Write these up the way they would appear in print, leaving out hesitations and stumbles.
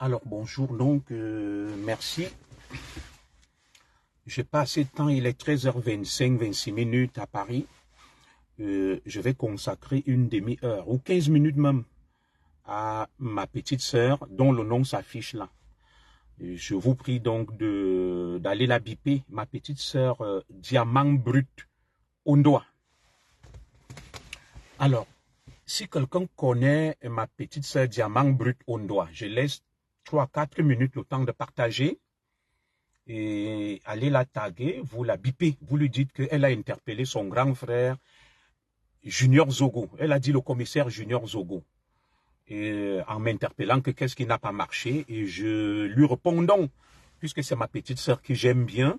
Alors bonjour, donc merci. J'ai pas assez de temps, il est 13h25, 26 minutes à Paris. Je vais consacrer une demi-heure ou 15 minutes même à ma petite sœur dont le nom s'affiche là. Je vous prie donc d'aller la biper, ma petite sœur Diamant Brut Ondoa. Alors, si quelqu'un connaît ma petite sœur Diamant Brut Ondoa, je laisse 3-4 minutes le temps de partager et allez la taguer, vous la bipez, vous lui dites qu'elle a interpellé son grand frère Junior Zogo. Elle a dit le commissaire Junior Zogo. Et en m'interpellant que qu'est-ce qui n'a pas marché, et je lui réponds donc, puisque c'est ma petite sœur que j'aime bien,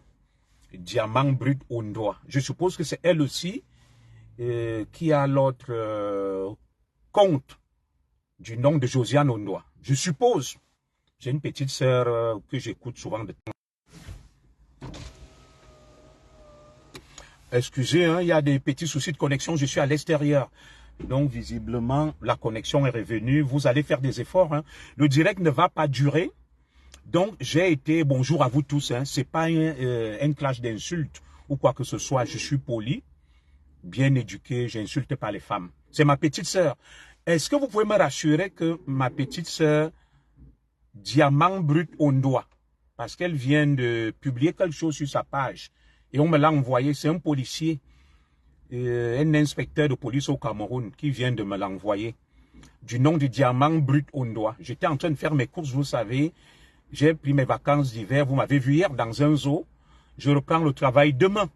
Diamant Brut Ondoa. Je suppose que c'est elle aussi qui a l'autre compte du nom de Josiane Ondoa. Je suppose. J'ai une petite sœur que j'écoute souvent de temps. Excusez, hein, il y a des petits soucis de connexion, je suis à l'extérieur. Donc, visiblement, la connexion est revenue. Vous allez faire des efforts. Hein. Le direct ne va pas durer. Donc, j'ai été, bonjour à vous tous. Hein. Ce n'est pas un clash d'insultes ou quoi que ce soit. Je suis poli, bien éduqué, je n'insulte pas les femmes. C'est ma petite sœur. Est-ce que vous pouvez me rassurer que ma petite sœur, Diamant Brut Ondoa, parce qu'elle vient de publier quelque chose sur sa page, et on me l'a envoyé, c'est un policier, un inspecteur de police au Cameroun qui vient de me l'envoyer, du nom de Diamant Brut Ondoa. J'étais en train de faire mes courses, vous savez, j'ai pris mes vacances d'hiver, vous m'avez vu hier dans un zoo, je reprends le travail demain,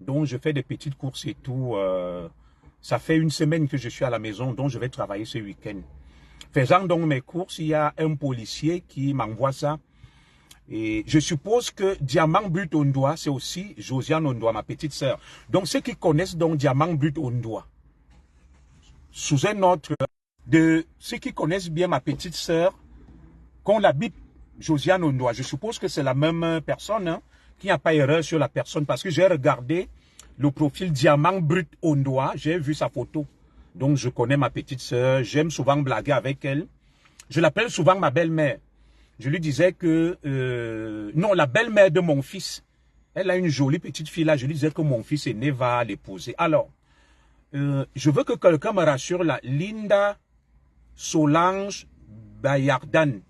donc je fais des petites courses et tout, ça fait une semaine que je suis à la maison, donc je vais travailler ce week-end. Faisant donc mes courses, il y a un policier qui m'envoie ça. Et je suppose que Diamant Brut Ondoa, c'est aussi Josiane Ondoa, ma petite sœur. Donc ceux qui connaissent donc Diamant Brut Ondoa, sous un autre, de ceux qui connaissent bien ma petite sœur, qu'on la bip Josiane Ondoa, je suppose que c'est la même personne, hein, qu'il n'y a pas erreur sur la personne, parce que j'ai regardé le profil Diamant Brut Ondoa, j'ai vu sa photo. Donc je connais ma petite sœur, j'aime souvent blaguer avec elle. Je l'appelle souvent ma belle-mère. Je lui disais que, non, la belle-mère de mon fils, elle a une jolie petite fille là, je lui disais que mon fils aîné va l'épouser. Alors, je veux que quelqu'un me rassure là, Linda Solange Bayardan,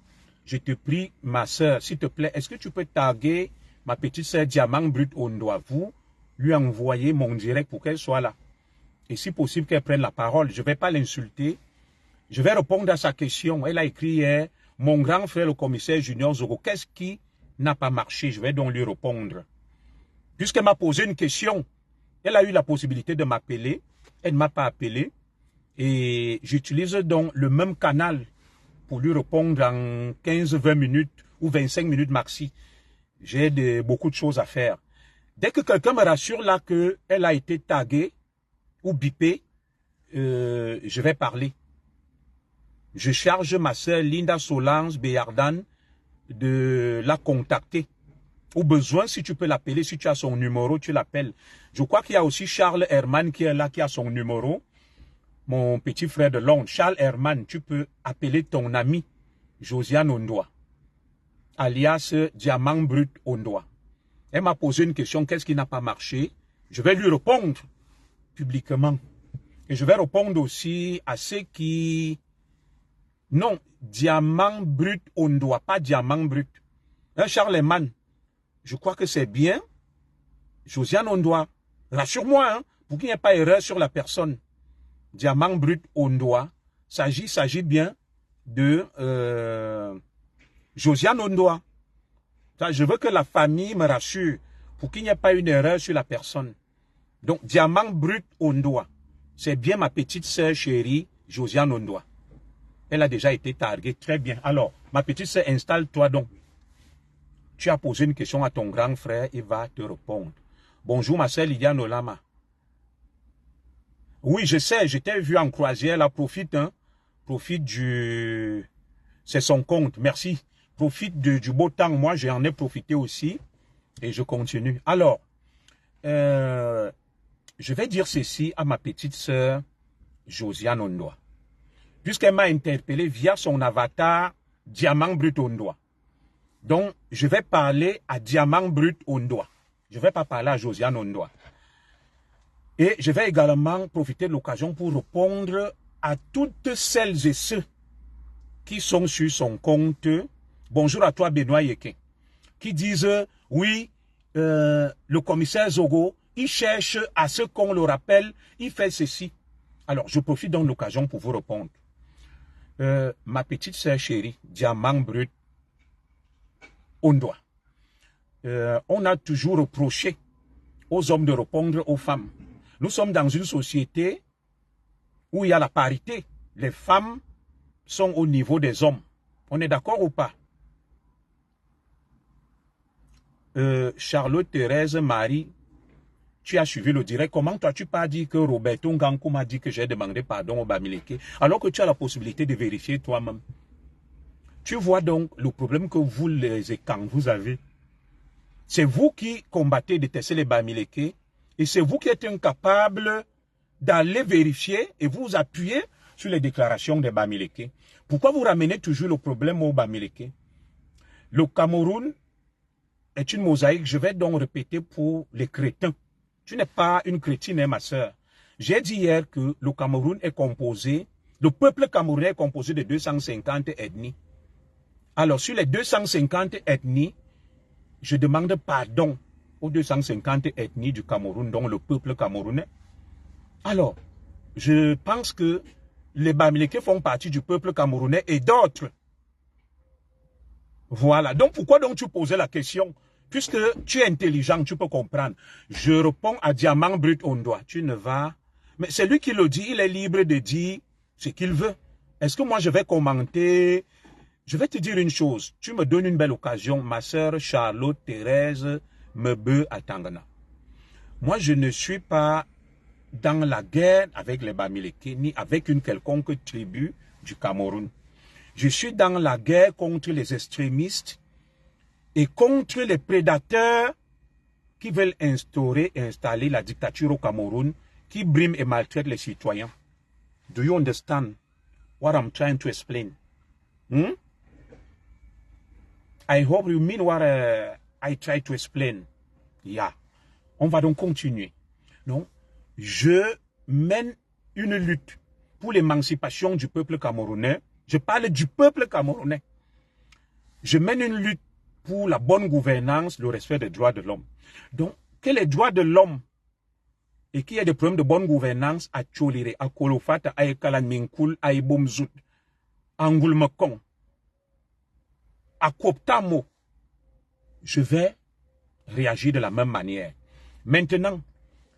je te prie ma sœur, s'il te plaît, est-ce que tu peux taguer ma petite sœur Diamant Brut Ondoa, vous lui envoyer mon direct pour qu'elle soit là. Et si possible qu'elle prenne la parole, je ne vais pas l'insulter. Je vais répondre à sa question. Elle a écrit hier, mon grand frère le commissaire Junior Zogo, qu'est-ce qui n'a pas marché? Je vais donc lui répondre. Puisqu'elle m'a posé une question, elle a eu la possibilité de m'appeler. Elle ne m'a pas appelé. Et j'utilise donc le même canal pour lui répondre en 15-20 minutes ou 25 minutes maxi. J'ai beaucoup de choses à faire. Dès que quelqu'un me rassure là qu'elle a été taguée, ou bipé, je vais parler. Je charge ma sœur Linda Solange Béardan de la contacter. Au besoin, si tu peux l'appeler, si tu as son numéro, tu l'appelles. Je crois qu'il y a aussi Charles Herman qui est là, qui a son numéro. Mon petit frère de Londres. Charles Herman, tu peux appeler ton ami Josiane Ondoa, alias Diamant Brut Ondoa. Elle m'a posé une question, qu'est-ce qui n'a pas marché? Je vais lui répondre publiquement. Et je vais répondre aussi à ceux qui... Non, Diamant Brut Ondoa, pas Diamant Brut. Un Charlemagne, je crois que c'est bien. Josiane Ondoa, rassure-moi, hein, pour qu'il n'y ait pas erreur sur la personne. Diamant Brut Ondoa, s'agit bien de Josiane Ondoa. Je veux que la famille me rassure, pour qu'il n'y ait pas une erreur sur la personne. Donc, Diamant Brut Ondoa, c'est bien ma petite sœur chérie, Josiane Ondoa. Elle a déjà été targuée, très bien. Alors, ma petite sœur, installe-toi donc. Tu as posé une question à ton grand frère, il va te répondre. Bonjour, ma sœur Lydia Nolama. Oui, je sais, je t'ai vu en croisière, là, profite, hein. Profite du... C'est son compte, merci. Profite du beau temps, moi, j'en ai profité aussi. Et je continue. Alors, je vais dire ceci à ma petite sœur, Josiane Ondoa. Puisqu'elle m'a interpellé via son avatar Diamant Brut Ondoa. Donc, je vais parler à Diamant Brut Ondoa. Je ne vais pas parler à Josiane Ondoa. Et je vais également profiter de l'occasion pour répondre à toutes celles et ceux qui sont sur son compte. Bonjour à toi, Benoît Yekin. Qui disent, oui, le commissaire Zogo, il cherche à ce qu'on le rappelle, il fait ceci. Alors, je profite donc de l'occasion pour vous répondre. Ma petite sœur chérie, Diamant Brut Ondoa. On a toujours reproché aux hommes de répondre aux femmes. Nous sommes dans une société où il y a la parité. Les femmes sont au niveau des hommes. On est d'accord ou pas? Charlotte Thérèse Marie, tu as suivi le direct. Comment toi tu pas dit que Roberto Ngankou m'a dit que j'ai demandé pardon au Bamileke alors que tu as la possibilité de vérifier toi-même? Tu vois donc le problème que vous les écans vous avez. C'est vous qui combattez, détestez les Bamileke et c'est vous qui êtes incapable d'aller vérifier et vous appuyez sur les déclarations des Bamileke. Pourquoi vous ramenez toujours le problème aux Bamileke? Le Cameroun est une mosaïque. Je vais donc répéter pour les crétins. Tu n'es pas une chrétienne, hein, ma soeur. J'ai dit hier que le Cameroun est composé, le peuple camerounais est composé de 250 ethnies. Alors, sur les 250 ethnies, je demande pardon aux 250 ethnies du Cameroun, dont le peuple camerounais. Alors, je pense que les Bamileke font partie du peuple camerounais et d'autres. Voilà. Donc, pourquoi donc tu posais la question? Puisque tu es intelligent, tu peux comprendre. Je réponds à Diamant Brut Ondoa. Tu ne vas... Mais c'est lui qui le dit, il est libre de dire ce qu'il veut. Est-ce que moi je vais commenter? Je vais te dire une chose. Tu me donnes une belle occasion. Ma sœur Charlotte Thérèse Mebe à Tangana. Moi, je ne suis pas dans la guerre avec les Bamileke, ni avec une quelconque tribu du Cameroun. Je suis dans la guerre contre les extrémistes et contre les prédateurs qui veulent installer la dictature au Cameroun, qui briment et maltraitent les citoyens. Do you understand what I'm trying to explain? I hope you mean what I try to explain. Yeah. On va donc continuer. Donc, je mène une lutte pour l'émancipation du peuple camerounais. Je parle du peuple camerounais. Je mène une lutte pour la bonne gouvernance, le respect des droits de l'homme. Donc, que les droits de l'homme et qu'il y ait des problèmes de bonne gouvernance à Tcholire, à Kolofata, à Ekalanminkul, à Ibomzout, à Ngoulmekong, à Koptamo, je vais réagir de la même manière. Maintenant,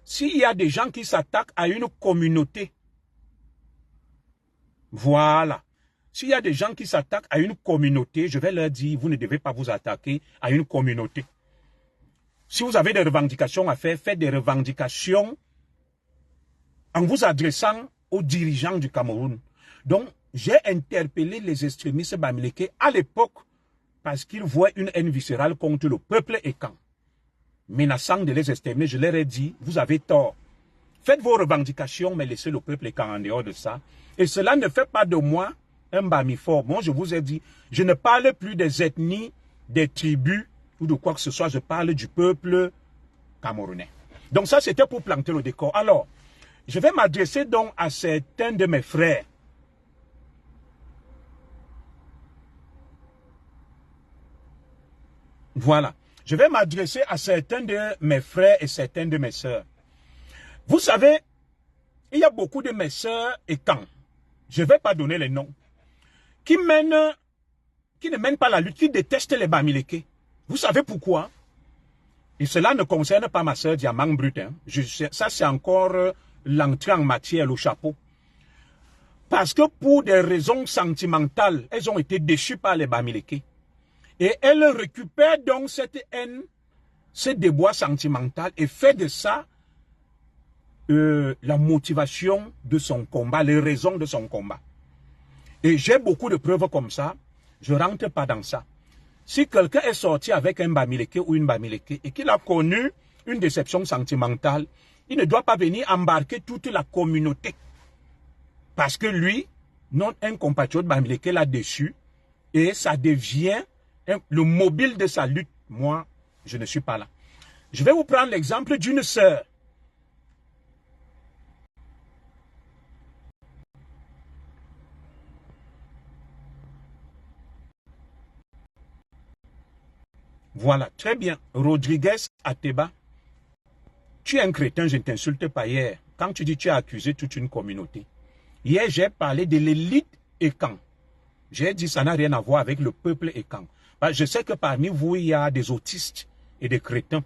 s'il y a des gens qui s'attaquent à une communauté, voilà. S'il y a des gens qui s'attaquent à une communauté, je vais leur dire, vous ne devez pas vous attaquer à une communauté. Si vous avez des revendications à faire, faites des revendications en vous adressant aux dirigeants du Cameroun. Donc, j'ai interpellé les extrémistes Bamileke à l'époque parce qu'ils voient une haine viscérale contre le peuple écan. Menaçant de les exterminer, je leur ai dit, vous avez tort. Faites vos revendications, mais laissez le peuple écan en dehors de ça. Et cela ne fait pas de moi un Bami fort. Moi, je vous ai dit, je ne parle plus des ethnies, des tribus ou de quoi que ce soit. Je parle du peuple camerounais. Donc ça, c'était pour planter le décor. Alors, je vais m'adresser donc à certains de mes frères. Voilà. Je vais m'adresser à certains de mes frères et certains de mes sœurs. Vous savez, il y a beaucoup de mes sœurs et quand, je ne vais pas donner les noms, qui ne mènent pas la lutte, qui détestent les Bamileke. Vous savez pourquoi? Et cela ne concerne pas ma sœur Diamant Brut. Hein. Ça, c'est encore l'entrée en matière, le chapeau. Parce que pour des raisons sentimentales, elles ont été déchues par les Bamileke. Et elle récupère donc cette haine, ce débois sentimental et fait de ça la motivation de son combat, les raisons de son combat. Et j'ai beaucoup de preuves comme ça, je ne rentre pas dans ça. Si quelqu'un est sorti avec un Bamileke ou une Bamileke et qu'il a connu une déception sentimentale, il ne doit pas venir embarquer toute la communauté. Parce que lui, non, un compatriote Bamileke l'a déçu, et ça devient le mobile de sa lutte. Moi, je ne suis pas là. Je vais vous prendre l'exemple d'une sœur. Voilà, très bien. Rodriguez Ateba, tu es un crétin, je ne t'insulte pas hier. Quand tu dis tu as accusé toute une communauté. Hier, j'ai parlé de l'élite Ekan. J'ai dit ça n'a rien à voir avec le peuple Ekan. Je sais que parmi vous, il y a des autistes et des crétins.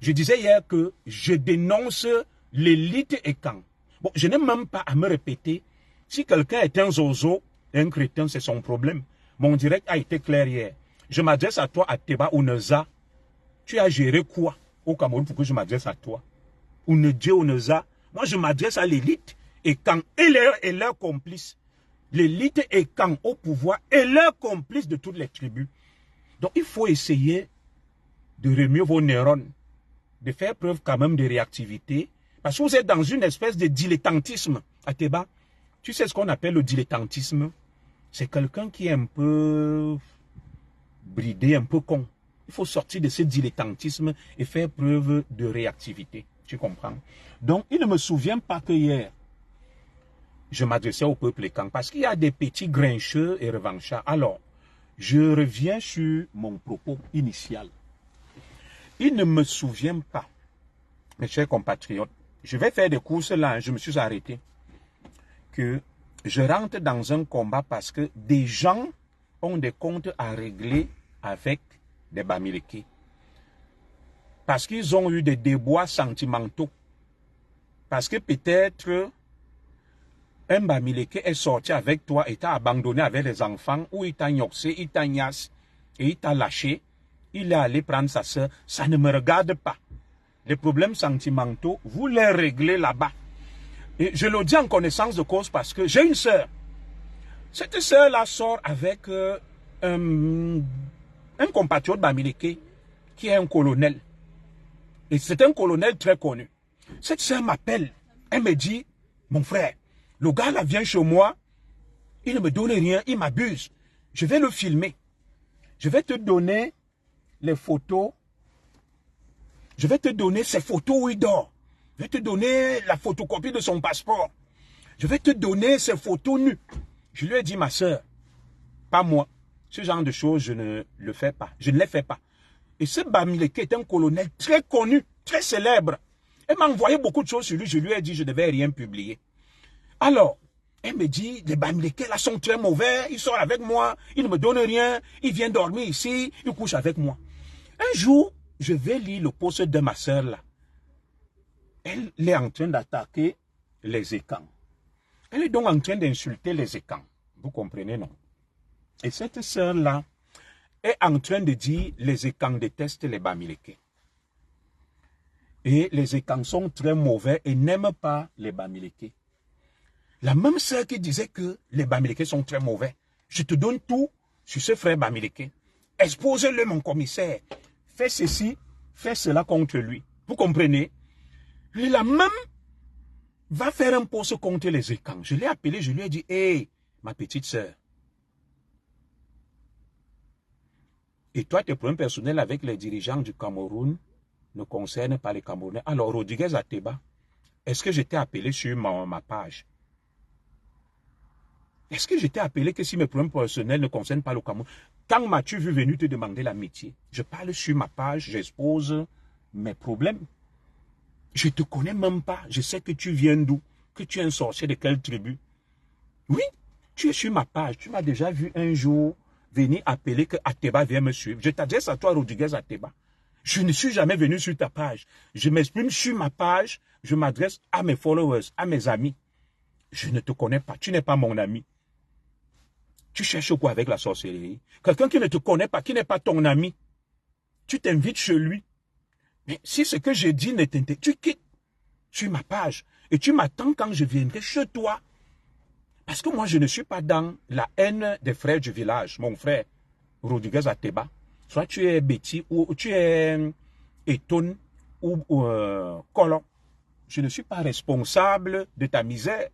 Je disais hier que je dénonce l'élite Ekan. Bon, je n'ai même pas à me répéter. Si quelqu'un est un zozo, un crétin, c'est son problème. Mon direct a été clair hier. Je m'adresse à toi, Ateba Ouneza. Tu as géré quoi au Cameroun pour que je m'adresse à toi? Ouneza. Moi, je m'adresse à l'élite Ekan et leurs complices. L'élite Ekan au pouvoir et leurs complices de toutes les tribus. Donc, il faut essayer de remuer vos neurones, de faire preuve quand même de réactivité, parce que vous êtes dans une espèce de dilettantisme. Ateba, tu sais ce qu'on appelle le dilettantisme? C'est quelqu'un qui est un peu bridé, un peu con. Il faut sortir de ce dilettantisme et faire preuve de réactivité. Tu comprends? Donc, il ne me souvient pas que hier, je m'adressais au peuple Ekan, parce qu'il y a des petits grincheux et revanchards. Alors, je reviens sur mon propos initial. Il ne me souvient pas, mes chers compatriotes, je vais faire des courses là, je me suis arrêté, que je rentre dans un combat parce que des gens ont des comptes à régler avec des Bamileke. Parce qu'ils ont eu des déboires sentimentaux. Parce que peut-être un Bamileke est sorti avec toi et t'a abandonné avec les enfants, ou il t'a gnoxé, il t'a gnasse et il t'a lâché. Il est allé prendre sa soeur. Ça ne me regarde pas. Les problèmes sentimentaux, vous les réglez là-bas. Et je le dis en connaissance de cause parce que j'ai une soeur. Cette soeur-là sort avec un compatriote Bamileke qui est un colonel. Et c'est un colonel très connu. Cette soeur m'appelle. Elle me dit, mon frère, le gars là vient chez moi, il ne me donne rien, il m'abuse. Je vais le filmer. Je vais te donner les photos. Je vais te donner ses photos où il dort. Je vais te donner la photocopie de son passeport. Je vais te donner ses photos nues. Je lui ai dit, ma soeur, pas moi. Ce genre de choses, je ne le fais pas. Je ne les fais pas. Et ce Bamileke est un colonel très connu, très célèbre. Elle m'a envoyé beaucoup de choses sur lui. Je lui ai dit, je ne devais rien publier. Alors, elle me dit, les Bamileke là sont très mauvais. Ils sortent avec moi. Ils ne me donnent rien. Ils viennent dormir ici. Ils couchent avec moi. Un jour, je vais lire le poste de ma soeur là. Elle est en train d'attaquer les Ekans. Elle est donc en train d'insulter les Ekans. Vous comprenez, non? Et cette soeur-là est en train de dire les Ekans détestent les Bamileke. Et les Ekans sont très mauvais et n'aiment pas les Bamileke. La même soeur qui disait que les Bamileke sont très mauvais. Je te donne tout sur ce frère Bamileke. Expose-le, mon commissaire. Fais ceci, fais cela contre lui. Vous comprenez? Et la même va faire un poste contre les Ekans. Je l'ai appelé, je lui ai dit, hey, ma petite sœur. Et toi, tes problèmes personnels avec les dirigeants du Cameroun ne concernent pas les Camerounais. Alors, Rodriguez Ateba, est-ce que je t'ai appelé sur ma page? Est-ce que je t'ai appelé que si mes problèmes personnels ne concernent pas le Cameroun? Quand m'as-tu vu venir te demander l'amitié? Je parle sur ma page, j'expose mes problèmes. Je ne te connais même pas. Je sais que tu viens d'où, que tu es un sorcier de quelle tribu. Oui, tu es sur ma page. Tu m'as déjà vu un jour venir appeler que Ateba vient me suivre. Je t'adresse à toi, Rodriguez Ateba. Je ne suis jamais venu sur ta page. Je m'exprime sur ma page. Je m'adresse à mes followers, à mes amis. Je ne te connais pas. Tu n'es pas mon ami. Tu cherches quoi avec la sorcellerie? Quelqu'un qui ne te connaît pas, qui n'est pas ton ami. Tu t'invites chez lui. Mais si ce que j'ai dit ne t'intéresse, tu quittes sur ma page et tu m'attends quand je viendrai chez toi. Parce que moi, je ne suis pas dans la haine des frères du village, mon frère Rodriguez Ateba. Soit tu es Betty ou tu es Eton ou Colon. Je ne suis pas responsable de ta misère.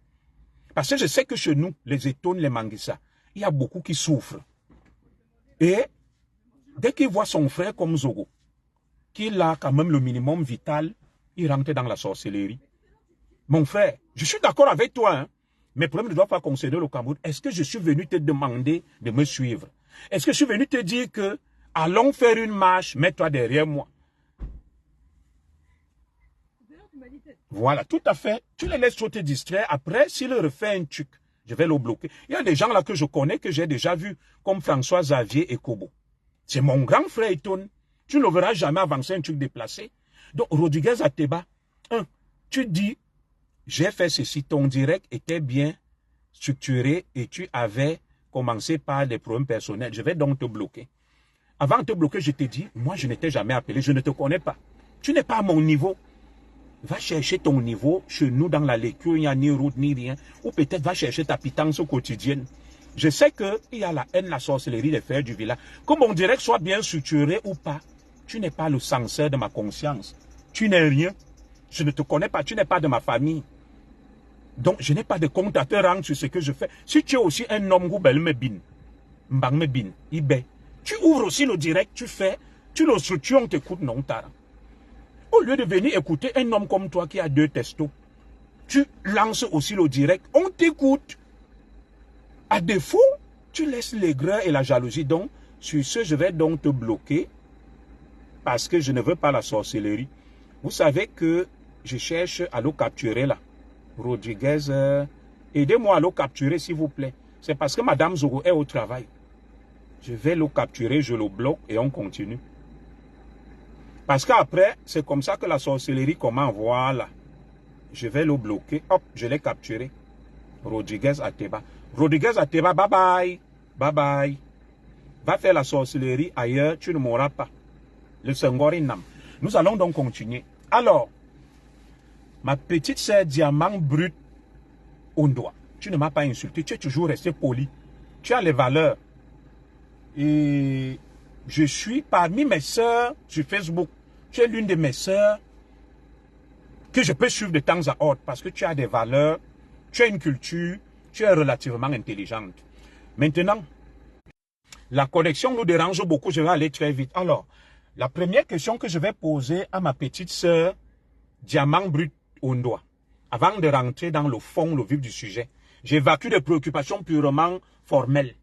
Parce que je sais que chez nous, les Eton, les Manguissa, il y a beaucoup qui souffrent. Et dès qu'il voit son frère comme Zogo, qu'il a quand même le minimum vital, il rentre dans la sorcellerie. Mon frère, je suis d'accord avec toi, hein, mes problèmes ne doivent pas concerner le Cameroun. Est-ce que je suis venu te demander de me suivre? Est-ce que je suis venu te dire que allons faire une marche, mets-toi derrière moi? Voilà, tout à fait. Tu les laisses trop te distraire. Après, s'il refait un truc, je vais le bloquer. Il y a des gens là que je connais, que j'ai déjà vus, comme François Xavier et Kobo. C'est mon grand frère Eton. Tu ne le verras jamais avancer un truc déplacé. Donc, Rodriguez Ateba, tu dis, j'ai fait ceci, ton direct était bien structuré et tu avais commencé par des problèmes personnels. Je vais donc te bloquer. Avant de te bloquer, je t'ai dit, moi je ne t'ai jamais appelé, je ne te connais pas. Tu n'es pas à mon niveau. Va chercher ton niveau chez nous dans la lecture, il n'y a ni route ni rien. Ou peut-être va chercher ta pitance quotidienne. Je sais qu'il y a la haine, la sorcellerie des frères du village. Que mon direct soit bien structuré ou pas, tu n'es pas le censeur de ma conscience. Tu n'es rien. Je ne te connais pas, tu n'es pas de ma famille. Donc, je n'ai pas de compte à te rendre sur ce que je fais. Si tu es aussi un homme, tu ouvres aussi le direct, tu le structures, on t'écoute, non, Tara. Au lieu de venir écouter un homme comme toi qui a 2 testos, tu lances aussi le direct, on t'écoute. À défaut, tu laisses l'aigreur et la jalousie. Donc, sur ce, je vais donc te bloquer parce que je ne veux pas la sorcellerie. Vous savez que je cherche à le capturer là. Rodriguez, aidez-moi à le capturer s'il vous plaît. C'est parce que Madame Zogo est au travail. Je vais le capturer, je le bloque et on continue. Parce qu'après, c'est comme ça que la sorcellerie commence. Voilà. Je vais le bloquer. Hop, je l'ai capturé. Rodriguez Ateba. Rodriguez Ateba, bye bye. Bye bye. Va faire la sorcellerie ailleurs, tu ne mourras pas. Le Sengorinam. Nous allons donc continuer. Alors, ma petite sœur Diamant Brut Ondoa, tu ne m'as pas insulté, tu es toujours resté poli. Tu as les valeurs. Et je suis parmi mes sœurs sur Facebook. Tu es l'une de mes sœurs que je peux suivre de temps à autre parce que tu as des valeurs, tu as une culture, tu es relativement intelligente. Maintenant, la connexion nous dérange beaucoup, je vais aller très vite. Alors, la première question que je vais poser à ma petite sœur Diamant Brut Ondoa, avant de rentrer dans le fond, le vif du sujet, j'évacue des préoccupations purement formelles.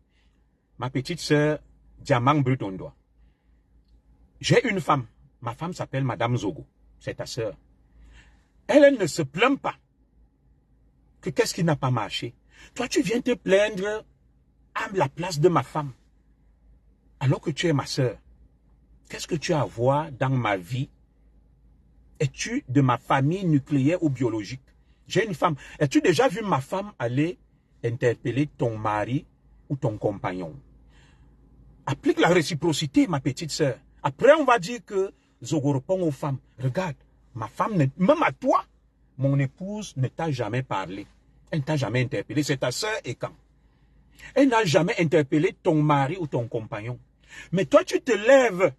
Ma petite sœur Diamant Brut Ondoa. J'ai une femme. Ma femme s'appelle Madame Zogo. C'est ta sœur. Elle ne se plaint pas. Que qu'est-ce qui n'a pas marché? Toi, tu viens te plaindre à la place de ma femme. Alors que tu es ma sœur. Qu'est-ce que tu as à voir dans ma vie? Es-tu de ma famille nucléaire ou biologique? J'ai une femme. As-tu déjà vu ma femme aller interpeller ton mari ou ton compagnon? Applique la réciprocité, ma petite sœur. Après, on va dire que Zogo répond aux femmes. Regarde, ma femme, même à toi, mon épouse ne t'a jamais parlé. Elle ne t'a jamais interpellé. C'est ta sœur et quand? Elle n'a jamais interpellé ton mari ou ton compagnon. Mais toi, tu te lèves.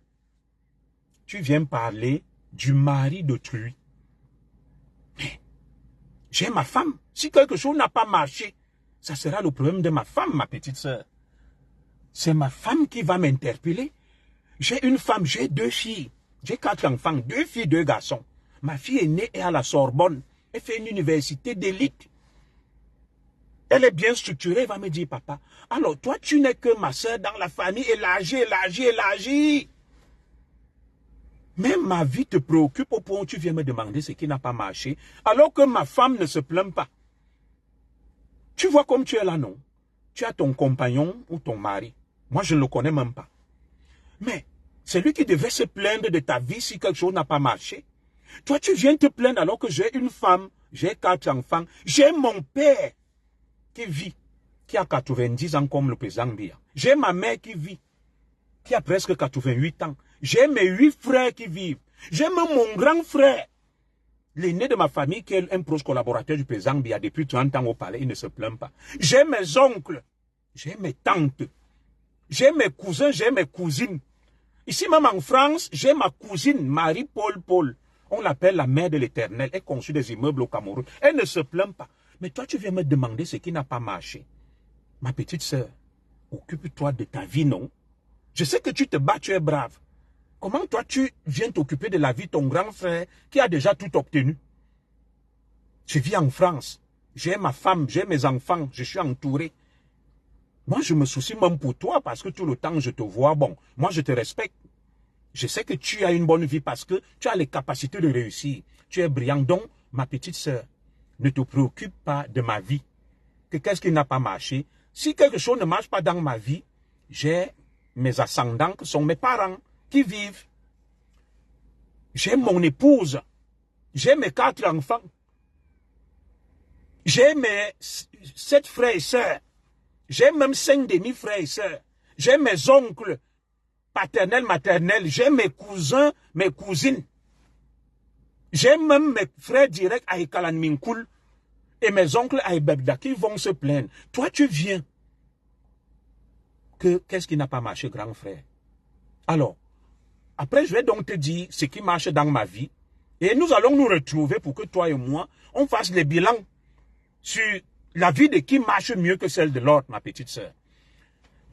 Tu viens parler du mari d'autrui. J'ai ma femme. Si quelque chose n'a pas marché, ça sera le problème de ma femme, ma petite sœur. C'est ma femme qui va m'interpeller. J'ai une femme, j'ai 2 filles. J'ai 4 enfants, 2 filles, 2 garçons. Ma fille est née et à la Sorbonne. Elle fait une université d'élite. Elle est bien structurée, elle va me dire, papa, alors toi, tu n'es que ma soeur dans la famille, élargie. Même ma vie te préoccupe au point où tu viens me demander ce qui n'a pas marché, alors que ma femme ne se plaint pas. Tu vois comme tu es là, non? Tu as ton compagnon ou ton mari. Moi, je ne le connais même pas. Mais c'est lui qui devait se plaindre de ta vie si quelque chose n'a pas marché. Toi, tu viens te plaindre alors que j'ai une femme, j'ai 4 enfants, j'ai mon père qui vit, qui a 90 ans comme le président Biya. J'ai ma mère qui vit, qui a presque 88 ans. J'ai mes 8 frères qui vivent. J'ai même mon grand frère, l'aîné de ma famille, qui est un proche collaborateur du président Biya depuis 30 ans au palais, il ne se plaint pas. J'ai mes oncles, j'ai mes tantes, j'ai mes cousins, j'ai mes cousines. Ici même en France, j'ai ma cousine, Marie-Paul. On l'appelle la mère de l'Éternel. Elle construit des immeubles au Cameroun. Elle ne se plaint pas. Mais toi, tu viens me demander ce qui n'a pas marché. Ma petite sœur, occupe-toi de ta vie, non? Je sais que tu te bats, tu es brave. Comment toi, tu viens t'occuper de la vie de ton grand frère qui a déjà tout obtenu? Je vis en France. J'ai ma femme, j'ai mes enfants, je suis entouré. Moi, je me soucie même pour toi parce que tout le temps, je te vois. Bon, moi, je te respecte. Je sais que tu as une bonne vie parce que tu as les capacités de réussir. Tu es brillant. Donc, ma petite sœur, ne te préoccupe pas de ma vie. Que qu'est-ce qui n'a pas marché? Si quelque chose ne marche pas dans ma vie, j'ai mes ascendants qui sont mes parents qui vivent. J'ai mon épouse. J'ai mes 4 enfants. J'ai mes 7 frères et sœurs. J'ai même 5 demi-frères et sœurs. J'ai mes oncles paternels, maternels. J'ai mes cousins, mes cousines. J'ai même mes frères directs à Ekalan Minkoul et mes oncles à Ebebda qui vont se plaindre. Toi, tu viens. Qu'est-ce qui n'a pas marché, grand frère? Alors, après, je vais donc te dire ce qui marche dans ma vie. Et nous allons nous retrouver pour que toi et moi, on fasse les bilans sur la vie de qui marche mieux que celle de l'autre, ma petite sœur.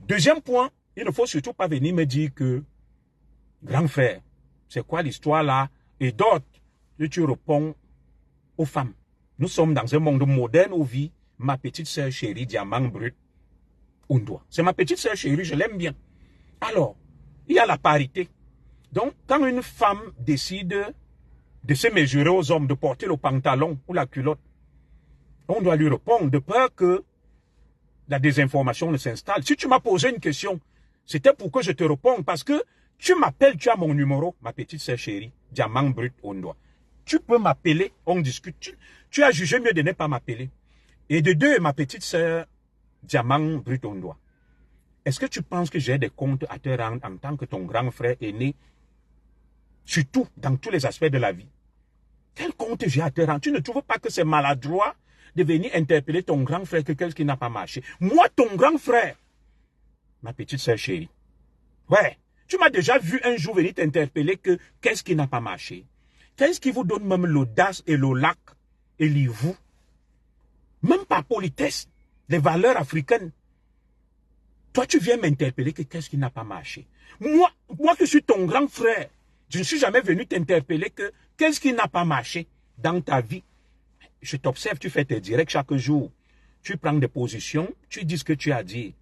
Deuxième point, il ne faut surtout pas venir me dire que, grand frère, c'est quoi l'histoire là? Et d'autres, tu réponds aux femmes. Nous sommes dans un monde moderne où vit ma petite sœur chérie, diamant brut, Undoa. C'est ma petite sœur chérie, je l'aime bien. Alors, il y a la parité. Donc, quand une femme décide de se mesurer aux hommes, de porter le pantalon ou la culotte, on doit lui répondre de peur que la désinformation ne s'installe. Si tu m'as posé une question, c'était pour que je te réponde parce que tu m'appelles, tu as mon numéro, ma petite sœur chérie, diamant brut Ondoa. Tu peux m'appeler, on discute. Tu as jugé mieux de ne pas m'appeler. Et de deux, ma petite sœur, diamant brut Ondoa. Est-ce que tu penses que j'ai des comptes à te rendre en tant que ton grand frère aîné, surtout dans tous les aspects de la vie? Quel compte j'ai à te rendre? Tu ne trouves pas que c'est maladroit de venir interpeller ton grand frère que quelque chose qui n'a pas marché? Moi, ton grand frère, ma petite sœur chérie, ouais, tu m'as déjà vu un jour venir t'interpeller que qu'est-ce qui n'a pas marché? Qu'est-ce qui vous donne même l'audace et le lac et l'ivou? Même par politesse, les valeurs africaines. Toi, tu viens m'interpeller que qu'est-ce qui n'a pas marché? Moi que je suis ton grand frère, je ne suis jamais venu t'interpeller que qu'est-ce qui n'a pas marché dans ta vie. Je t'observe, tu fais tes directs chaque jour. Tu prends des positions, tu dis ce que tu as dit.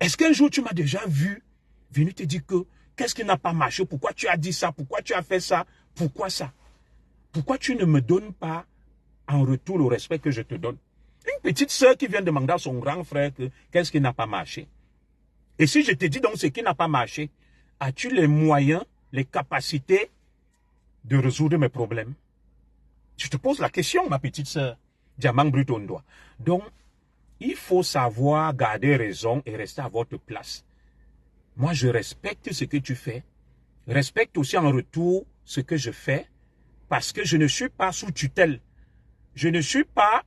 Est-ce qu'un jour tu m'as déjà vu venir te dire que qu'est-ce qui n'a pas marché? Pourquoi tu as dit ça? Pourquoi tu as fait ça? Pourquoi ça? Pourquoi tu ne me donnes pas en retour le respect que je te donne? Une petite sœur qui vient demander à son grand frère que qu'est-ce qui n'a pas marché. Et si je te dis donc ce qui n'a pas marché, as-tu les moyens, les capacités de résoudre mes problèmes? Je te pose la question, ma petite sœur, diamant brut Ondoa. Donc, il faut savoir garder raison et rester à votre place. Moi, je respecte ce que tu fais. Respecte aussi en retour ce que je fais, parce que je ne suis pas sous tutelle. Je ne suis pas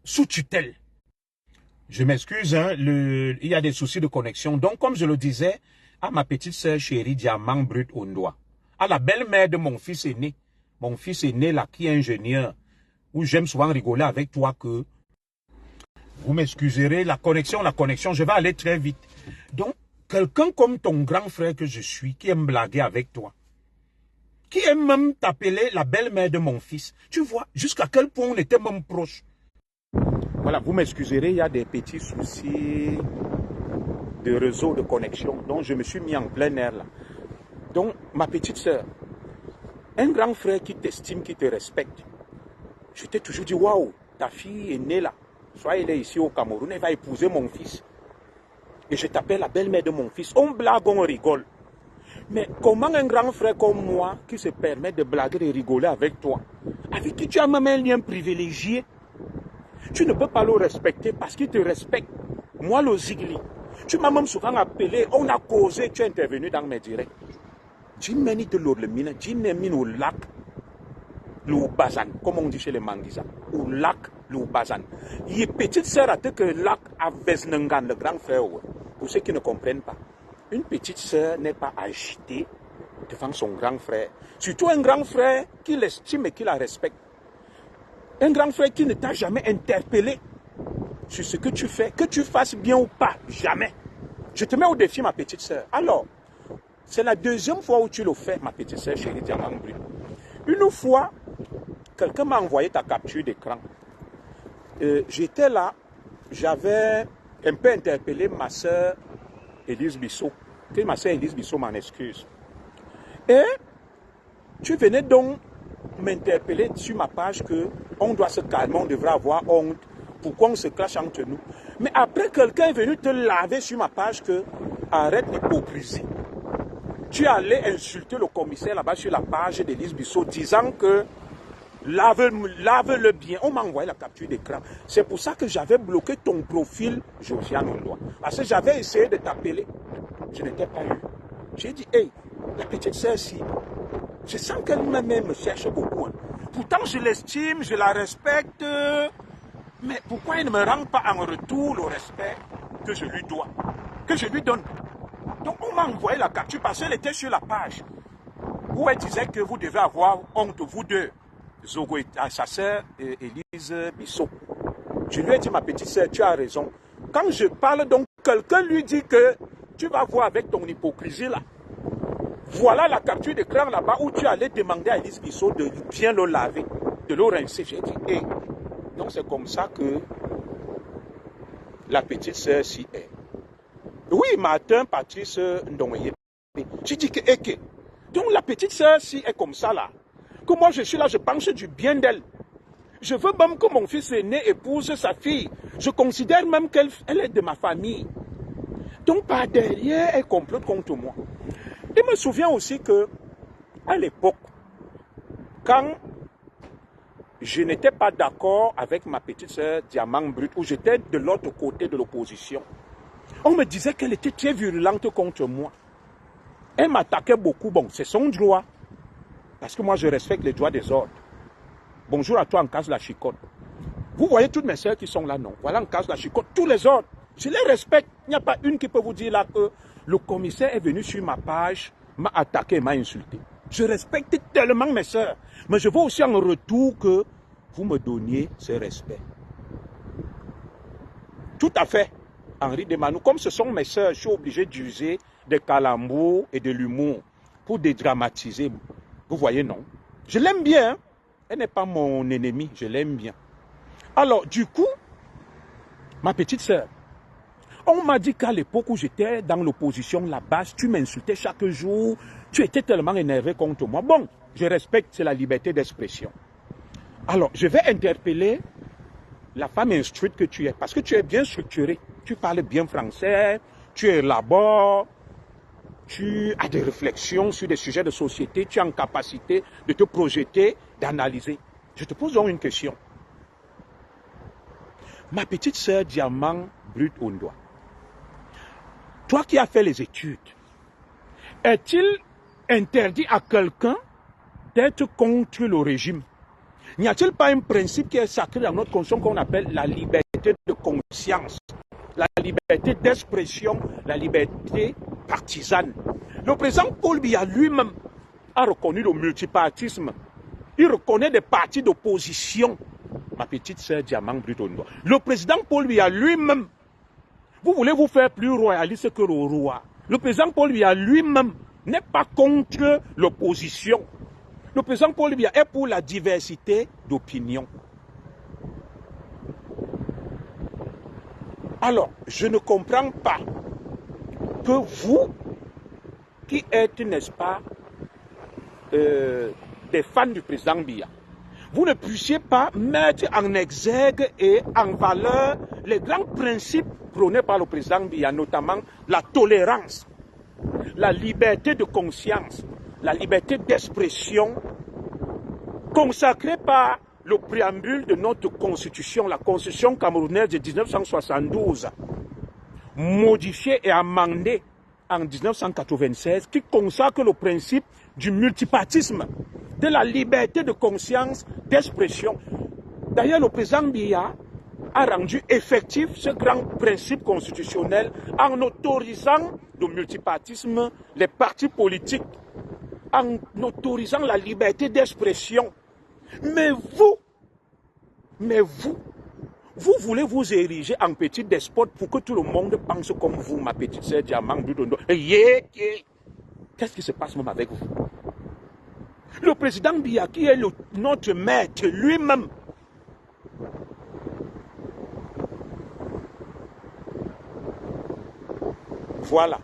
sous tutelle. Je m'excuse, hein, il y a des soucis de connexion. Donc, comme je le disais, à ma petite sœur chérie, diamant brut Ondoa, à la belle-mère de mon fils aîné là, qui est ingénieur, où j'aime souvent rigoler avec toi que, vous m'excuserez, la connexion, je vais aller très vite. Donc, quelqu'un comme ton grand frère que je suis, qui aime blaguer avec toi, qui aime même t'appeler la belle-mère de mon fils, tu vois, jusqu'à quel point on était même proches. Voilà, vous m'excuserez, il y a des petits soucis de réseau, de connexion, donc je me suis mis en plein air là. Donc, ma petite sœur, un grand frère qui t'estime, qui te respecte, je t'ai toujours dit, waouh, ta fille est née là, soit elle est ici au Cameroun, elle va épouser mon fils. Et je t'appelle la belle-mère de mon fils. On blague, on rigole. Mais comment un grand frère comme moi, qui se permet de blaguer et rigoler avec toi, avec qui tu as même un lien privilégié, tu ne peux pas le respecter parce qu'il te respecte. Moi, le Zigli, tu m'as même souvent appelé, on a causé, tu es intervenu dans mes directs. Jimeni de l'Orlemina, Jinemine au lac, le Bazan, comme on dit chez les Manguisa, au lac, le Bazan. Il est petite sœur à te que le lac à Vesnengan, le grand frère, pour ceux qui ne comprennent pas. Une petite sœur n'est pas agitée devant son grand frère. Surtout un grand frère qui l'estime et qui la respecte. Un grand frère qui ne t'a jamais interpellé. sur ce que tu fais, que tu fasses bien ou pas, jamais. Je te mets au défi, ma petite sœur. Alors, c'est la deuxième fois où tu le fais, ma petite sœur chérie Diamant Brut. Une fois, quelqu'un m'a envoyé ta capture d'écran. J'étais là, j'avais un peu interpellé ma sœur Élise Bissot. Que ma sœur Élise Bissot m'en excuse. Et tu venais donc m'interpeller sur ma page que on doit se calmer, on devrait avoir honte. Pourquoi on se clash entre nous? Mais après, quelqu'un est venu te laver sur ma page que arrête l'hypocrisie. Tu allais insulter le commissaire là-bas sur la page d'Élise Bissot disant que lave-le bien. On m'a envoyé la capture d'écran. C'est pour ça que j'avais bloqué ton profil, Josiane Ondoa. Parce que j'avais essayé de t'appeler. Je n'étais pas eu. J'ai dit, hey, la petite sœur, si. Je sens qu'elle me cherche beaucoup. Hein. Pourtant, je l'estime, je la respecte. Mais pourquoi elle ne me rend pas en retour le respect que je lui dois, que je lui donne? Donc, on m'a envoyé la capture parce qu'elle était sur la page où elle disait que vous devez avoir honte, vous deux. Zogo et sa sœur Élise Bissot. Je lui ai dit, ma petite sœur, tu as raison. Quand je parle, donc, quelqu'un lui dit que tu vas voir avec ton hypocrisie là. Voilà la capture d'écran là-bas où tu allais demander à Élise Bissot de bien le laver, de le rincer. J'ai dit, hé, donc c'est comme ça que la petite sœur s'y est. Oui, Martin, Patrice Ndoye. J'ai dit que, donc la petite sœur s'y est comme ça là. Que moi je suis là, je pense du bien d'elle. Je veux même que mon fils aîné épouse sa fille. Je considère même qu'elle est de ma famille. Donc par derrière, elle complote contre moi. Je me souviens aussi que, à l'époque, quand je n'étais pas d'accord avec ma petite sœur Diamant Brut, où j'étais de l'autre côté de l'opposition, on me disait qu'elle était très virulente contre moi. Elle m'attaquait beaucoup. Bon, c'est son droit. Parce que moi, je respecte les droits des autres. Bonjour à toi, en case la chicotte. Vous voyez toutes mes sœurs qui sont là, non? Voilà, en case la chicotte, tous les autres. Je les respecte. Il n'y a pas une qui peut vous dire là que le commissaire est venu sur ma page, m'a attaqué, m'a insulté. Je respecte tellement mes sœurs. Mais je veux aussi en retour que vous me donniez ce respect. Tout à fait. Henri Desmanou, comme ce sont mes sœurs, je suis obligé d'user des calembours et de l'humour pour dédramatiser. Vous voyez, non? Je l'aime bien. Hein? Elle n'est pas mon ennemi. Je l'aime bien. Alors, du coup, ma petite sœur, on m'a dit qu'à l'époque où j'étais dans l'opposition, la base, tu m'insultais chaque jour. Tu étais tellement énervé contre moi. Bon, je respecte, c'est la liberté d'expression. Alors, je vais interpeller la femme instruite que tu es. Parce que tu es bien structurée. Tu parles bien français. Tu élabores. Tu as des réflexions sur des sujets de société. Tu es en capacité de te projeter, d'analyser. Je te pose donc une question. Ma petite sœur Diamant Brut Ondoa, toi qui as fait les études, est-il interdit à quelqu'un d'être contre le régime? N'y a-t-il pas un principe qui est sacré dans notre constitution qu'on appelle la liberté de conscience, la liberté d'expression, la liberté partisane? Le président Paul Biya lui-même a reconnu le multipartisme. Il reconnaît des partis d'opposition. Ma petite sœur Diamant Brut Ondoa. Le président Paul Biya lui-même, vous voulez vous faire plus royaliste que le roi. Le président Paul Biya lui-même n'est pas contre l'opposition. Le président Paul Biya est pour la diversité d'opinions. Alors, je ne comprends pas que vous, qui êtes, n'est-ce pas, des fans du président Biya, vous ne puissiez pas mettre en exergue et en valeur les grands principes prônés par le président Biya, notamment la tolérance, la liberté de conscience, la liberté d'expression, consacrée par le préambule de notre constitution, la constitution camerounaise de 1972, modifiée et amendée en 1996, qui consacre le principe du multipartisme, de la liberté de conscience, d'expression. D'ailleurs, le président Biya a rendu effectif ce grand principe constitutionnel en autorisant le multipartisme, les partis politiques, en autorisant la liberté d'expression. Mais vous Vous voulez vous ériger en petit despote pour que tout le monde pense comme vous, ma petite sœur Diamant Budondo. Qu'est-ce qui se passe même avec vous? Le président Biya, qui est notre maître lui-même, voilà.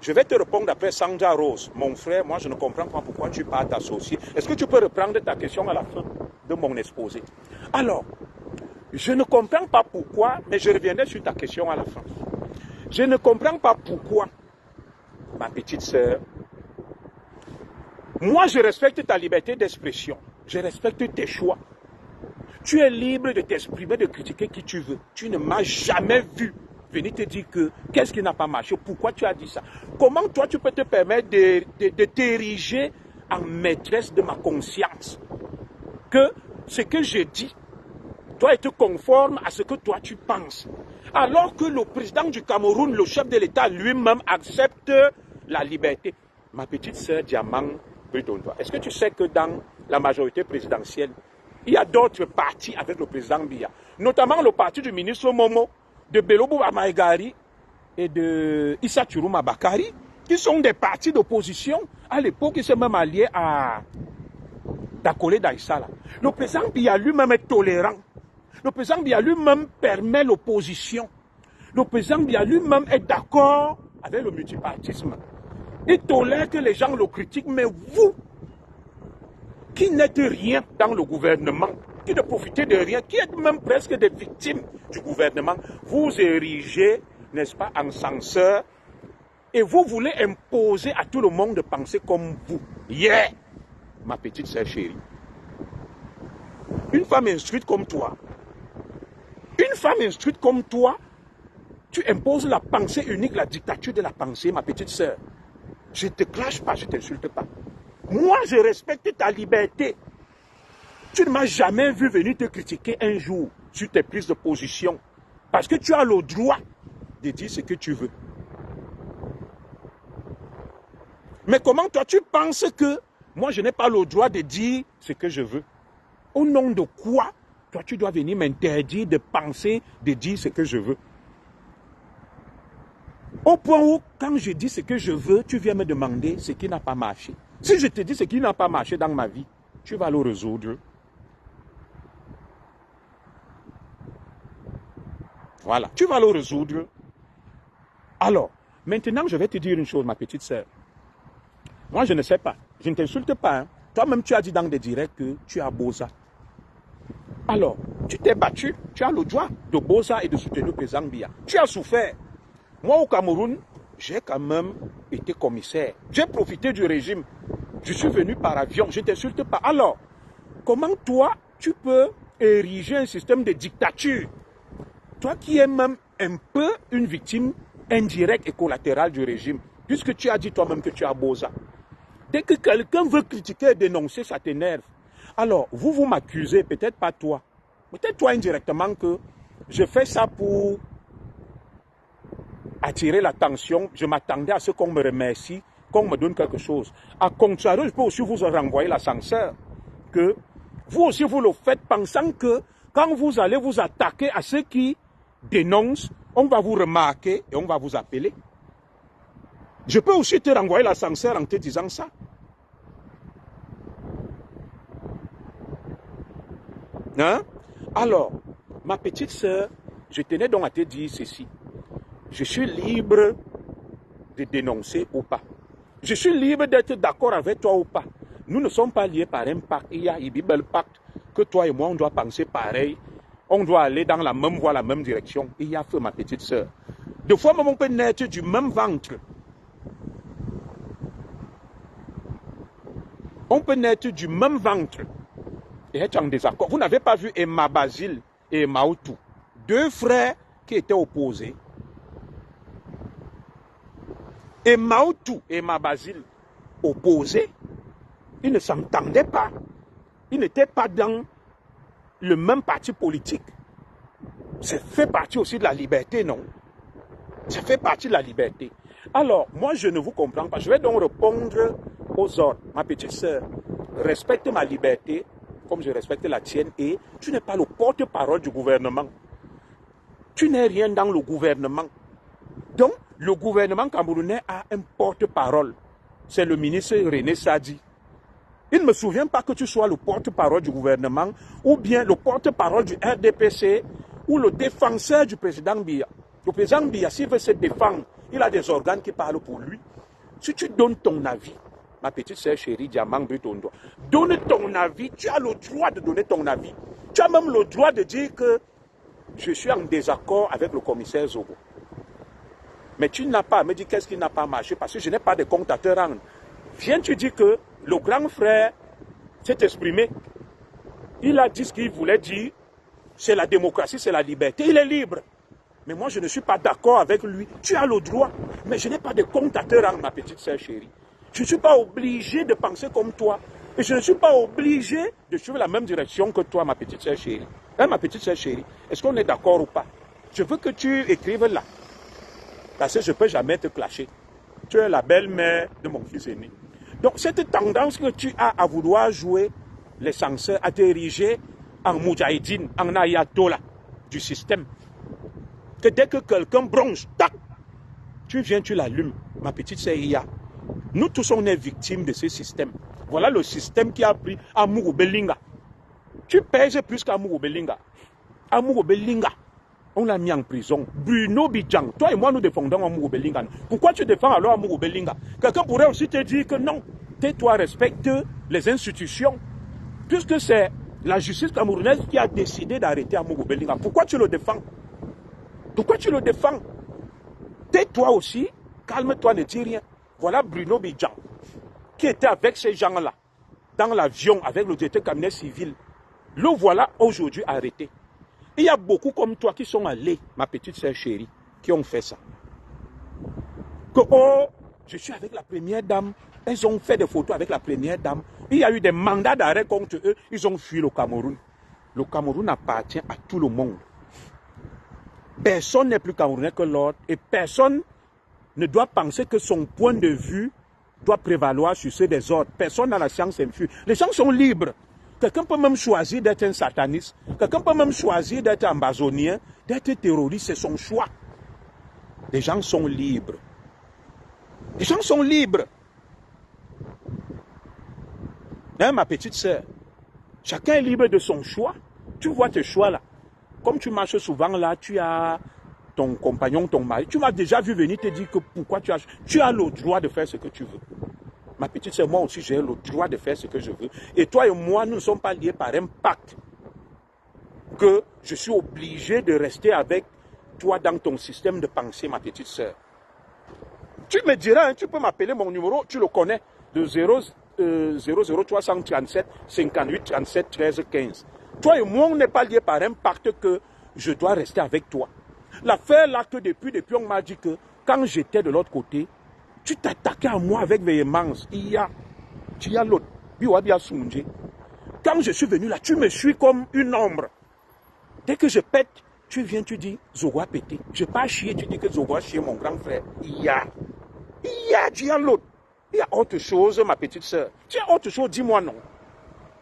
Je vais te répondre après Sandra Rose. Mon frère, moi je ne comprends pas pourquoi tu pars t'associer. Est-ce que tu peux reprendre ta question à la fin de mon exposé? Alors, je ne comprends pas pourquoi, mais je reviendrai sur ta question à la fin. Je ne comprends pas pourquoi, ma petite sœur, moi je respecte ta liberté d'expression. Je respecte tes choix. Tu es libre de t'exprimer, de critiquer qui tu veux. Tu ne m'as jamais vu venir te dire que qu'est-ce qui n'a pas marché, pourquoi tu as dit ça. Comment toi tu peux te permettre de t'ériger en maîtresse de ma conscience? Que ce que je dis doit être conforme à ce que toi tu penses. Alors que le président du Cameroun, le chef de l'État lui-même accepte la liberté. Ma petite sœur Diamant Budondo, est-ce que tu sais que dans la majorité présidentielle, il y a d'autres partis avec le président Biya, notamment le parti du ministre Momo, de Belobo Amaegari et de Issa Chourouma Bakari, qui sont des partis d'opposition. À l'époque, ils sont même alliés à Dakole Daïsala. Le président Biya lui-même est tolérant. Le président Biya lui-même permet l'opposition. Le président Biya lui-même est d'accord avec le multipartisme. Il tolère que les gens le critiquent, mais vous, qui n'êtes rien dans le gouvernement, qui ne profitez de rien, qui êtes même presque des victimes du gouvernement, vous érigez, n'est-ce pas, en censeur, et vous voulez imposer à tout le monde de penser comme vous. Yeah, ma petite sœur chérie. Une femme instruite comme toi, tu imposes la pensée unique, la dictature de la pensée, ma petite sœur. Je ne te clash pas, je ne t'insulte pas. Moi, je respecte ta liberté. Tu ne m'as jamais vu venir te critiquer un jour sur tes prises de position. Parce que tu as le droit de dire ce que tu veux. Mais comment toi, tu penses que moi, je n'ai pas le droit de dire ce que je veux? Au nom de quoi, toi, tu dois venir m'interdire de penser, de dire ce que je veux? Au point où, quand je dis ce que je veux, tu viens me demander ce qui n'a pas marché. Si je te dis ce qui n'a pas marché dans ma vie, tu vas le résoudre. Voilà, tu vas le résoudre. Alors, maintenant, je vais te dire une chose, ma petite sœur. Moi, je ne sais pas. Je ne t'insulte pas. Hein. Toi-même, tu as dit dans des directs que tu as Boza. Alors, tu t'es battu. Tu as le droit de Boza et de soutenir le président Biya. Tu as souffert. Moi, au Cameroun, j'ai quand même été commissaire. J'ai profité du régime. Je suis venu par avion. Je ne t'insulte pas. Alors, comment toi, tu peux ériger un système de dictature? Toi qui es même un peu une victime indirecte et collatérale du régime, puisque tu as dit toi-même que tu as Boza. Dès que quelqu'un veut critiquer et dénoncer, ça t'énerve. Alors, vous m'accusez, peut-être pas toi, peut-être toi indirectement, que je fais ça pour attirer l'attention. Je m'attendais à ce qu'on me remercie, qu'on me donne quelque chose. À contrario, je peux aussi vous renvoyer l'ascenseur, que vous aussi vous le faites pensant que quand vous allez vous attaquer à ceux qui dénoncent, on va vous remarquer et on va vous appeler. Je peux aussi te renvoyer l'ascenseur en te disant ça. Hein? Alors, ma petite sœur, je tenais donc à te dire ceci. Je suis libre de dénoncer ou pas. Je suis libre d'être d'accord avec toi ou pas. Nous ne sommes pas liés par un pacte. Il y a un Bible pacte que toi et moi, on doit penser pareil. On doit aller dans la même voie, la même direction. Il y a feu, ma petite sœur. Des fois, même on peut naître du même ventre. On peut naître du même ventre et être en désaccord. Vous n'avez pas vu Emma Basile et Emma Outou, deux frères qui étaient opposés. Emma Outou et Emma Basile opposés. Ils ne s'entendaient pas. Ils n'étaient pas dans le même parti politique. Ça fait partie aussi de la liberté, non? Ça fait partie de la liberté. Alors, moi, je ne vous comprends pas. Je vais donc répondre aux ordres. Ma petite sœur, respecte ma liberté. comme je respecte la tienne, et tu n'es pas le porte-parole du gouvernement. Tu n'es rien dans le gouvernement. Donc, le gouvernement camerounais a un porte-parole. C'est le ministre René Sadi. Il ne me souvient pas que tu sois le porte-parole du gouvernement ou bien le porte-parole du RDPC ou le défenseur du président Biya. Le président Biya, s'il veut se défendre, il a des organes qui parlent pour lui. Si tu donnes ton avis, ma petite sœur chérie, Diamant Butondo, donne ton avis, tu as le droit de donner ton avis. Tu as même le droit de dire que je suis en désaccord avec le commissaire Zogo. Mais tu n'as pas à me dire qu'est-ce qui n'a pas marché parce que je n'ai pas de compte à te rendre. Viens-tu dire que le grand frère s'est exprimé. Il a dit ce qu'il voulait dire. C'est la démocratie, c'est la liberté. Il est libre. Mais moi, je ne suis pas d'accord avec lui. Tu as le droit. Mais je n'ai pas de compte à te rendre, ma petite sœur chérie. Je ne suis pas obligé de penser comme toi. Et je ne suis pas obligé de suivre la même direction que toi, ma petite sœur chérie. Hein, ma petite sœur chérie, est-ce qu'on est d'accord ou pas? Je veux que tu écrives là. Parce que je ne peux jamais te clasher. Tu es la belle-mère de mon fils aîné. Donc, cette tendance que tu as à vouloir jouer les censeurs, à t'ériger en moudjahidine, en ayatollah du système, que dès que quelqu'un bronche, tac, tu viens, tu l'allumes. Ma petite sœur Iya, nous tous, on est victimes de ce système. Voilà le système qui a pris Amourou Belinga. Tu pèses plus qu'Amourou Belinga. Amourou Belinga, on l'a mis en prison. Bruno Bidjang, toi et moi, nous défendons Amourou Belinga. Pourquoi tu défends alors Amourou Belinga? Quelqu'un pourrait aussi te dire que non, tais-toi, respecte les institutions. Puisque c'est la justice camerounaise qui a décidé d'arrêter Amourou Belinga. Pourquoi tu le défends? Pourquoi tu le défends? Tais-toi aussi, calme-toi, ne dis rien. Voilà Bruno Bidjang, qui était avec ces gens-là, dans l'avion, avec le directeur cabinet civil. Le voilà aujourd'hui arrêté. Il y a beaucoup comme toi qui sont allés, ma petite sœur chérie, qui ont fait ça. Que, oh, je suis avec la première dame. Elles ont fait des photos avec la première dame. Il y a eu des mandats d'arrêt contre eux. Ils ont fui le Cameroun. Le Cameroun appartient à tout le monde. Personne n'est plus camerounais que l'autre. Et personne ne doit penser que son point de vue doit prévaloir sur ceux des autres. Personne n'a la science infuse. Les gens sont libres. Quelqu'un peut même choisir d'être un sataniste. Quelqu'un peut même choisir d'être ambazonien, d'être terroriste. C'est son choix. Les gens sont libres. Les gens sont libres. Hein, ma petite sœur? Chacun est libre de son choix. Tu vois tes choix là. Comme tu marches souvent là, tu as ton compagnon, ton mari. Tu m'as déjà vu venir te dire que pourquoi tu as le droit de faire ce que tu veux. Ma petite sœur, moi aussi, j'ai le droit de faire ce que je veux. Et toi et moi, nous ne sommes pas liés par un pacte que je suis obligé de rester avec toi dans ton système de pensée, ma petite sœur. Tu me diras, hein, tu peux m'appeler, mon numéro, tu le connais, de 00337 58 37 13 15. Toi et moi, on n'est pas liés par un pacte que je dois rester avec toi. L'affaire là que depuis on m'a dit que quand j'étais de l'autre côté, tu t'attaquais à moi avec véhémence. Tu as l'autre. Quand je suis venu là, tu me suis comme une ombre. Dès que je pète, tu viens, tu dis, Zogo a pété. Je ne pas chier, tu dis que Zogo a chié mon grand frère. Tu as l'autre. Il y a autre chose, ma petite sœur. Tu as autre chose, dis-moi non.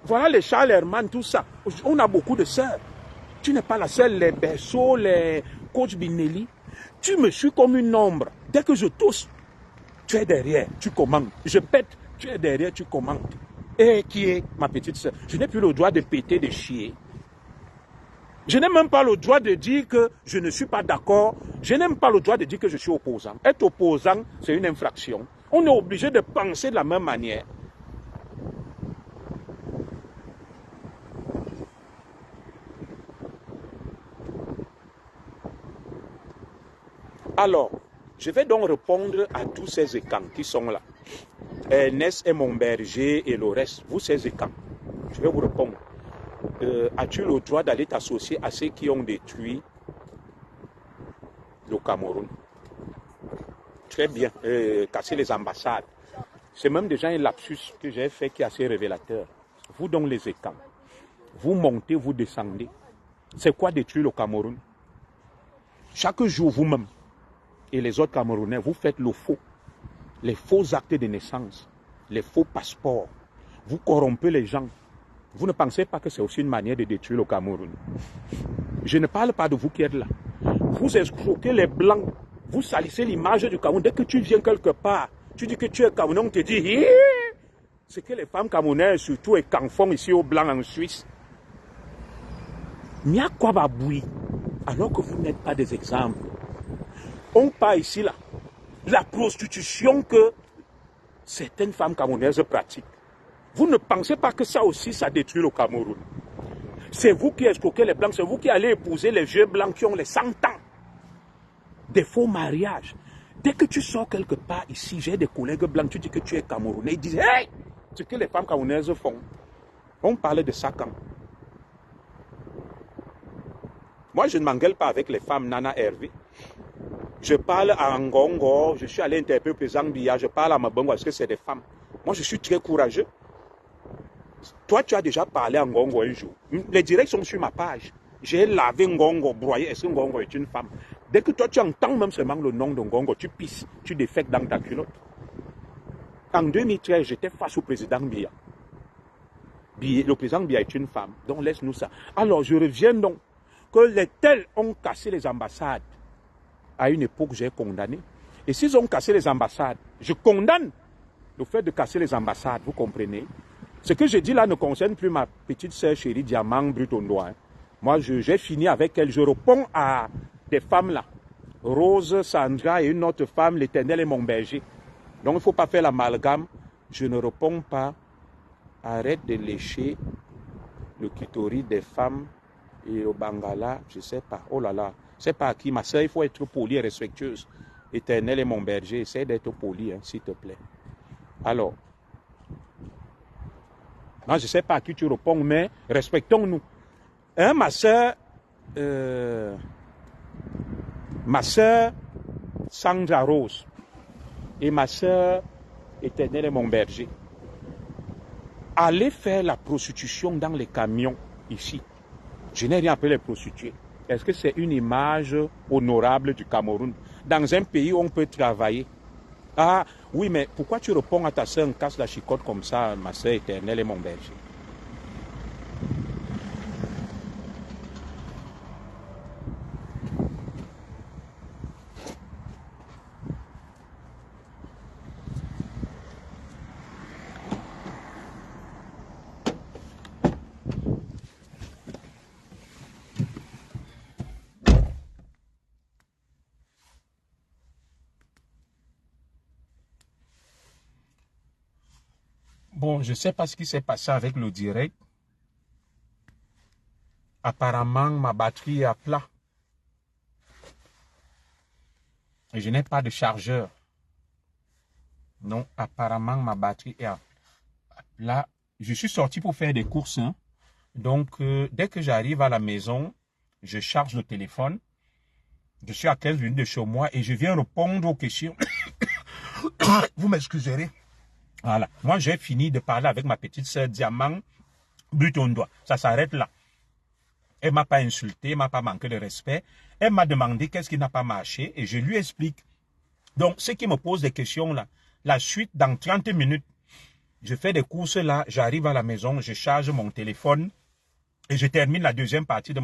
Voilà les Charles Herman, tout ça. On a beaucoup de sœurs. Tu n'es pas la seule, les Berceaux, les Coach Binelli. Tu me suis comme une ombre. Dès que je tousse, tu es derrière, tu commandes. Je pète, tu es derrière, tu commandes. Et qui est ma petite sœur? Je n'ai plus le droit de péter, de chier. Je n'ai même pas le droit de dire que je ne suis pas d'accord. Je n'ai même pas le droit de dire que je suis opposant. Être opposant, c'est une infraction. On est obligé de penser de la même manière. Alors, je vais donc répondre à tous ces écans qui sont là. Ernest et mon berger et le reste, vous ces écans. Je vais vous répondre. As-tu le droit d'aller t'associer à ceux qui ont détruit le Cameroun? Très bien. Casser les ambassades. C'est même déjà un lapsus que j'ai fait qui est assez révélateur. Vous donc les écans, vous montez, vous descendez. C'est quoi détruire le Cameroun? Chaque jour, vous-même et les autres Camerounais, vous faites le faux. Les faux actes de naissance, les faux passeports. Vous corrompez les gens. Vous ne pensez pas que c'est aussi une manière de détruire le Cameroun? Je ne parle pas de vous qui êtes là. Vous escroquez les Blancs. Vous salissez l'image du Cameroun. Dès que tu viens quelque part, tu dis que tu es Camerounais, on te dit hi. C'est que les femmes camerounaises, surtout, et qu'en font ici au Blanc en Suisse. Mais à quoi va bouillir? Alors que vous n'êtes pas des exemples. On parle ici là. La prostitution que certaines femmes camerounaises pratiquent. Vous ne pensez pas que ça aussi, ça détruit le Cameroun? C'est vous qui escroquez les Blancs, c'est vous qui allez épouser les vieux Blancs qui ont les 100 ans. Des faux mariages. Dès que tu sors quelque part ici, j'ai des collègues Blancs, tu dis que tu es Camerounais, ils disent « Hey !» Ce que les femmes camerounaises font. On parlait de ça quand? Moi, je ne m'engueule pas avec les femmes Nana Hervé. Je parle à Ngongo, je suis allé interpeller le président Biya, je parle à Mabongo parce que c'est des femmes. Moi, je suis très courageux. Toi, tu as déjà parlé à Ngongo un jour. Les directs sont sur ma page. J'ai lavé Ngongo, broyé. Est-ce que Ngongo est une femme? Dès que toi, tu entends même seulement le nom de Ngongo, tu pisses, tu défèques dans ta culotte. En 2013, j'étais face au président Biya. Le président Biya est une femme, donc laisse-nous ça. Alors, je reviens donc que les tels ont cassé les ambassades. À une époque, j'ai condamné. Et s'ils ont cassé les ambassades, je condamne le fait de casser les ambassades, vous comprenez? Ce que je dis là ne concerne plus ma petite sœur chérie Diamant Brutondois. Hein. Moi, j'ai fini avec elle. Je réponds à des femmes là. Rose, Sandra et une autre femme, l'Éternel est mon berger. Donc, il ne faut pas faire l'amalgame. Je ne réponds pas. Arrête de lécher le clitoris des femmes et au Bangala, je ne sais pas. Oh là là, c'est pas à qui. Ma soeur, il faut être poli et respectueuse. Éternel est mon berger. Essaie d'être poli, hein, s'il te plaît. Alors, moi, je ne sais pas à qui tu réponds, mais respectons-nous. Hein, ma soeur Sandra Rose et ma soeur Éternel est mon berger. Allez faire la prostitution dans les camions ici. Je n'ai rien appelé les prostituées. Est-ce que c'est une image honorable du Cameroun? Dans un pays où on peut travailler. Ah oui, mais pourquoi tu réponds à ta soeur, casse la chicotte comme ça, ma soeur Éternelle est mon berger? Bon, je ne sais pas ce qui s'est passé avec le direct. Apparemment, ma batterie est à plat. Et je n'ai pas de chargeur. Non, apparemment, ma batterie est à plat. Je suis sorti pour faire des courses. Hein. Donc, dès que j'arrive à la maison, je charge le téléphone. Je suis à 15 minutes de chez moi et je viens répondre aux questions. Vous m'excuserez. Voilà. Moi, j'ai fini de parler avec ma petite sœur Diamant Brutondois. Ça s'arrête là. Elle ne m'a pas insulté, elle ne m'a pas manqué de respect. Elle m'a demandé qu'est-ce qui n'a pas marché et je lui explique. Donc, ceux qui me posent des questions là, la suite dans 30 minutes, je fais des courses là, j'arrive à la maison, je charge mon téléphone et je termine la deuxième partie de mon